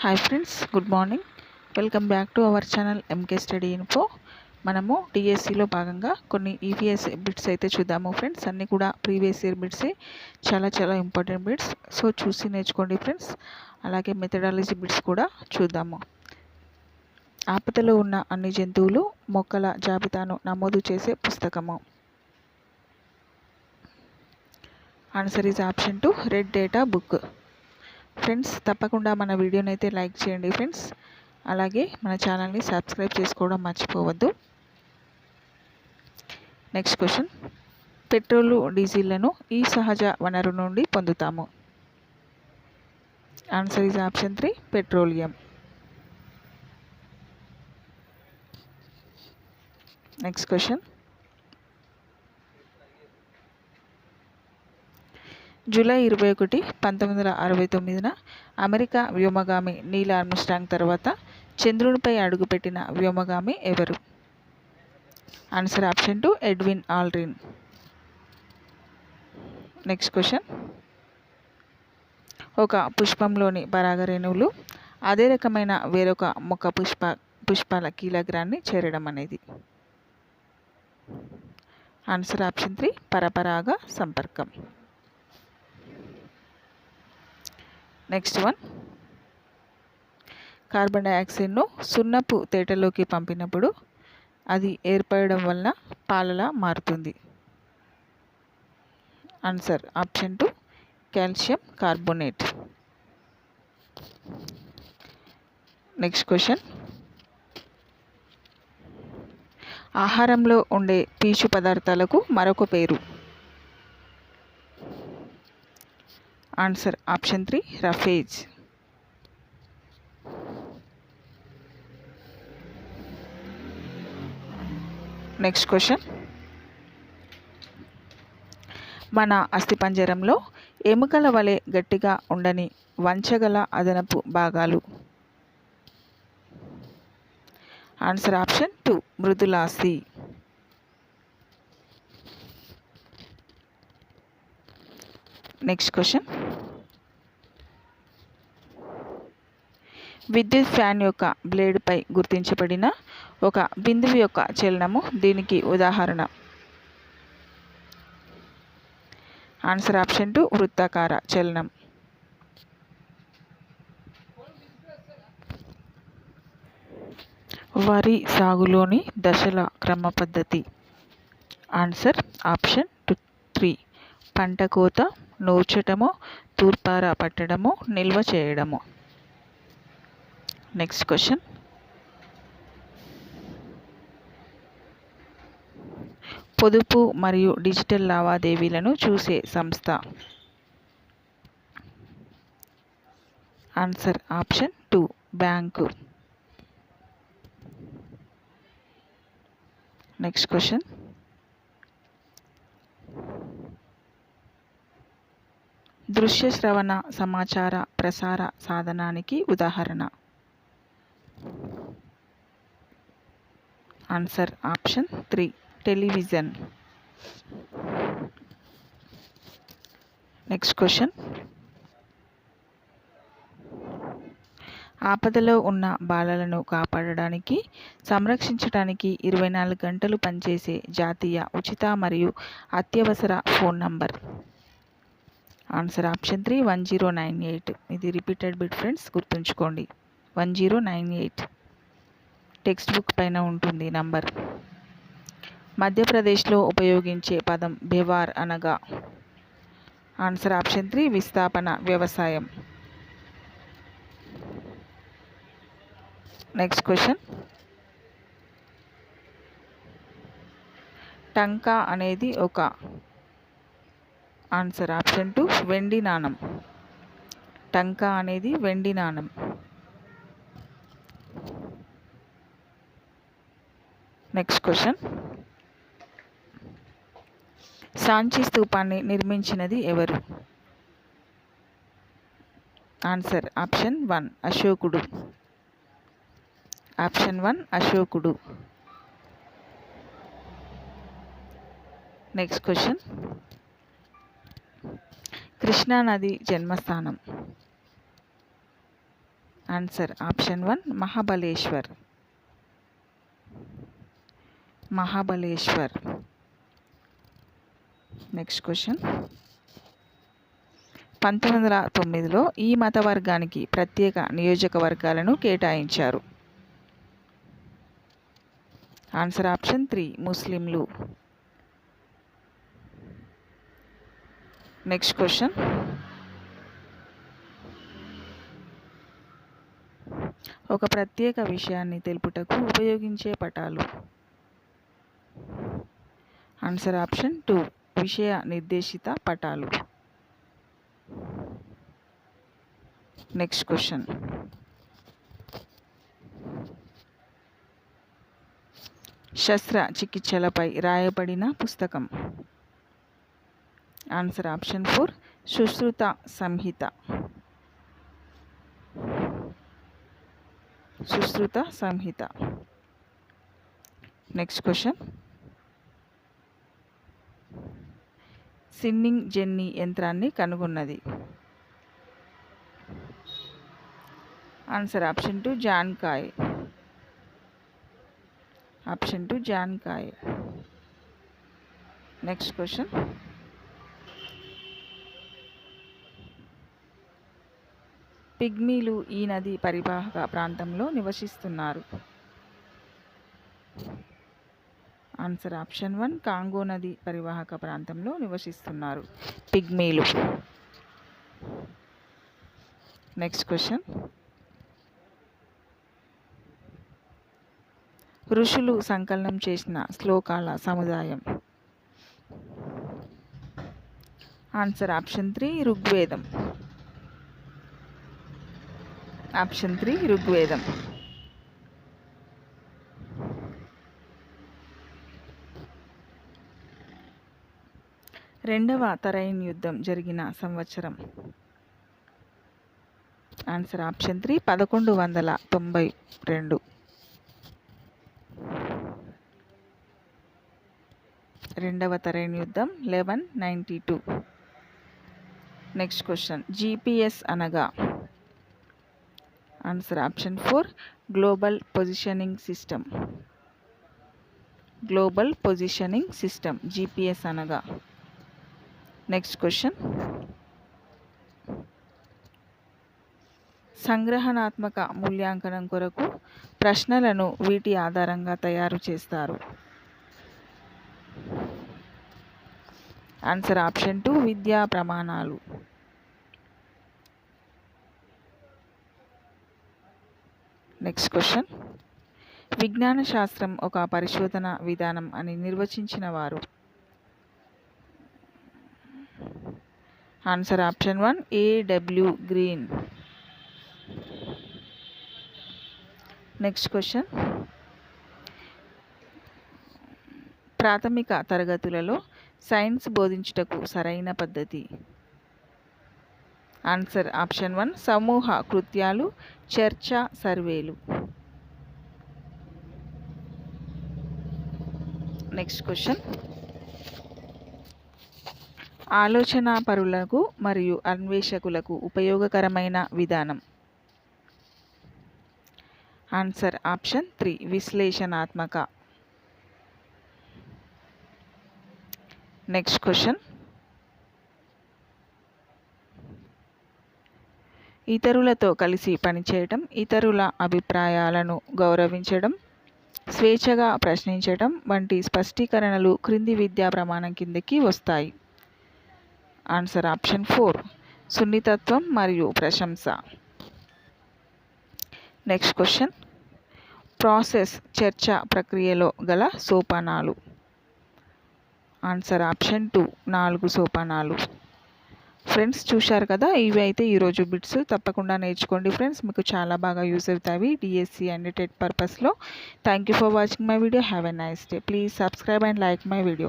Hi friends, good morning. Welcome back to our channel MK study info. మనము డిఎస్సిలో భాగంగా కొన్ని ఈవీఎస్ బిట్స్ అయితే చూద్దాము ఫ్రెండ్స్. అన్నీ కూడా ప్రీవియస్ ఇయర్ బిట్సే, చాలా ఇంపార్టెంట్ బిట్స్. సో చూసి నేర్చుకోండి ఫ్రెండ్స్. అలాగే మెథడాలజీ బిట్స్ కూడా చూద్దాము. ఆపదలో ఉన్న అన్ని జంతువులు మొక్కల జాబితాను నమోదు చేసే పుస్తకము. Answer is option 2, red data book. Friends తప్పకుండా మన వీడియోని అయితే లైక్ చేయండి ఫ్రెండ్స్. అలాగే మన ఛానల్ని సబ్స్క్రైబ్ చేసుకోవడం మర్చిపోవద్దు. నెక్స్ట్ క్వశ్చన్, పెట్రోలు డీజిల్లను ఈ సహజ వనరు నుండి పొందుతాము. Answer is option 3, petroleum. Next question, July 21, 1969 America వ్యోమగామి నీల్ ఆర్మ్స్ట్రాంగ్ తర్వాత చంద్రునిపై అడుగుపెట్టిన వ్యోమగామి ఎవరు? Answer option 2, Edwin Aldrin. Next question, ఒక పుష్పంలోని పరాగరేణువులు అదే రకమైన వేరొక మొక్క పుష్పాల కీలగ్రాన్ని చేరడం అనేది. ఆన్సర్ ఆప్షన్ 3, పరపరాగ సంపర్కం. నెక్స్ట్ వన్, కార్బన్ డైఆక్సైడ్ను సున్నపు తేటలోకి పంపినప్పుడు అది ఏర్పడడం వలన పాలలా మారుతుంది. Answer option 2, calcium carbonate. Next question, ఆహారంలో ఉండే పీచు పదార్థాలకు మరొక పేరు. Answer option 3, roughage. Next question, మన అస్థిపంజరంలో ఎముకల వలె గట్టిగా ఉండని వంచగల అదనపు భాగాలు. Answer option 2, మృదులాస్థి. నెక్స్ట్ క్వశ్చన్, విద్యుత్ ఫ్యాన్ యొక్క బ్లేడ్పై గుర్తించబడిన ఒక బిందువు యొక్క చలనము దీనికి ఉదాహరణ. ఆన్సర్ ఆప్షన్ 2, వృత్తాకార చలనం. వరి సాగులోని దశల క్రమ పద్ధతి. ఆన్సర్ ఆప్షన్ 3, పంట కోత, నూర్చటము, తూర్పార పట్టడము, నిల్వ చేయడము. నెక్స్ట్ క్వశ్చన్, పొదుపు మరియు డిజిటల్ లావాదేవీలను చూసే సంస్థ. Answer option 2, bank. Next question, దృశ్య శ్రవణ సమాచార ప్రసార సాధనానికి ఉదాహరణ. Answer option 3, television. Next question, ఆపదలో ఉన్న బాలలను కాపాడడానికి సంరక్షించడానికి 24 గంటలు పనిచేసే జాతీయ ఉచిత మరియు అత్యవసర ఫోన్ నంబర్. Answer option 3, 1098. ఇది రిపీటెడ్ బిట్ ఫ్రెండ్స్, గుర్తుంచుకోండి. 1098 టెక్స్ట్ బుక్ పైన ఉంటుంది నంబర్. మధ్యప్రదేశ్లో ఉపయోగించే పదం బెవార్ అనగా. ఆన్సర్ ఆప్షన్ 3, విస్థాపన వ్యవసాయం. నెక్స్ట్ క్వశ్చన్, టంకా అనేది ఒక. ఆన్సర్ ఆప్షన్ 2, వెండి నాణం. టంకా అనేది వెండి నాణం. నెక్స్ట్ క్వశ్చన్, సాంచి స్తూపాన్ని నిర్మించినది ఎవరు? ఆన్సర్ ఆప్షన్ 1, అశోకుడు. ఆప్షన్ 1, అశోకుడు. నెక్స్ట్ క్వశ్చన్, కృష్ణానది జన్మస్థానం. Answer option 1 Mahabaleshwar. Mahabaleshwar. Next question. 1909లో ఈ మత వర్గానికి ప్రత్యేక నియోజకవర్గాలను కేటాయించారు. ఆన్సర్ ఆప్షన్ 3 ముస్లింలు. Next question. ఒక ప్రత్యేక విషయాన్ని తెలుపుటకు ఉపయోగించే పటాలు. ఆన్సర్ ఆప్షన్ 2 విషయ నిర్దేశిత పటాలు. Next question. శస్త్రచికిత్సలపై రాయబడిన పుస్తకం. Answer option 4 Sushruta Samhita. Sushruta Samhita. Next question. Spinning jenny యంత్రాన్ని కనుగొన్నది. Answer option 2 John Kay. Option 2 John Kay. Next question. పిగ్మీలు ఈ నది పరివాహక ప్రాంతంలో నివసిస్తున్నారు. ఆన్సర్ ఆప్షన్ 1 కాంగో నది పరివాహక ప్రాంతంలో నివసిస్తున్నారు పిగ్మీలు. Next question. ఋషులు సంకలనం చేసిన శ్లోకాల సముదాయం. ఆన్సర్ ఆప్షన్ 3 ఋగ్వేదం. ఆప్షన్ 3 ఋగ్వేదం. రెండవ తరైన్ యుద్ధం జరిగిన సంవత్సరం. Answer option 3 1192. రెండవ తరైన్ యుద్ధం 1192. Next question. GPS అనగా. Answer option 4 global positioning system. Global positioning system GPS అనగా. Next question. సంగ్రహణాత్మక మూల్యాంకనం కొరకు ప్రశ్నలను వీటి ఆధారంగా తయారు చేస్తారు. ఆన్సర్ ఆప్షన్ 2 విద్యా ప్రమాణాలు. Next question. విజ్ఞాన శాస్త్రం ఒక పరిశోధన విధానం అని నిర్వచించిన వారు. Answer option 1 A.W. Green. Next question. ప్రాథమిక తరగతులలో సైన్స్ బోధించుటకు సరైన పద్ధతి. ఆన్సర్ ఆప్షన్ 1 సమూహ కృత్యాలు, చర్చ, సర్వేలు. Next question. ఆలోచనా పరులకు మరియు అన్వేషకులకు ఉపయోగకరమైన విధానం. ఆన్సర్ ఆప్షన్ 3 విశ్లేషణాత్మక. Next question. ఇతరులతో కలిసి పనిచేయటం, ఇతరుల అభిప్రాయాలను గౌరవించడం, స్వేచ్ఛగా ప్రశ్నించడం వంటి స్పష్టీకరణలు క్రింది విద్యా ప్రమాణం కిందకి వస్తాయి. ఆన్సర్ ఆప్షన్ 4 సున్నితత్వం మరియు ప్రశంస. Next question. ప్రాసెస్ చర్చ ప్రక్రియలో గల సోపానాలు. ఆన్సర్ ఆప్షన్ 2 4 సోపానాలు. ఫ్రెండ్స్ చూశారు కదా, ఇవి అయితే ఈరోజు బిట్స్. తప్పకుండా నేర్చుకోండి ఫ్రెండ్స్, మీకు చాలా బాగా యూజ్ అవుతాయి డిఎస్సి అండ్ టెట్ పర్పస్లో. Thank you for watching my video. Have a nice day. Please subscribe and like my video.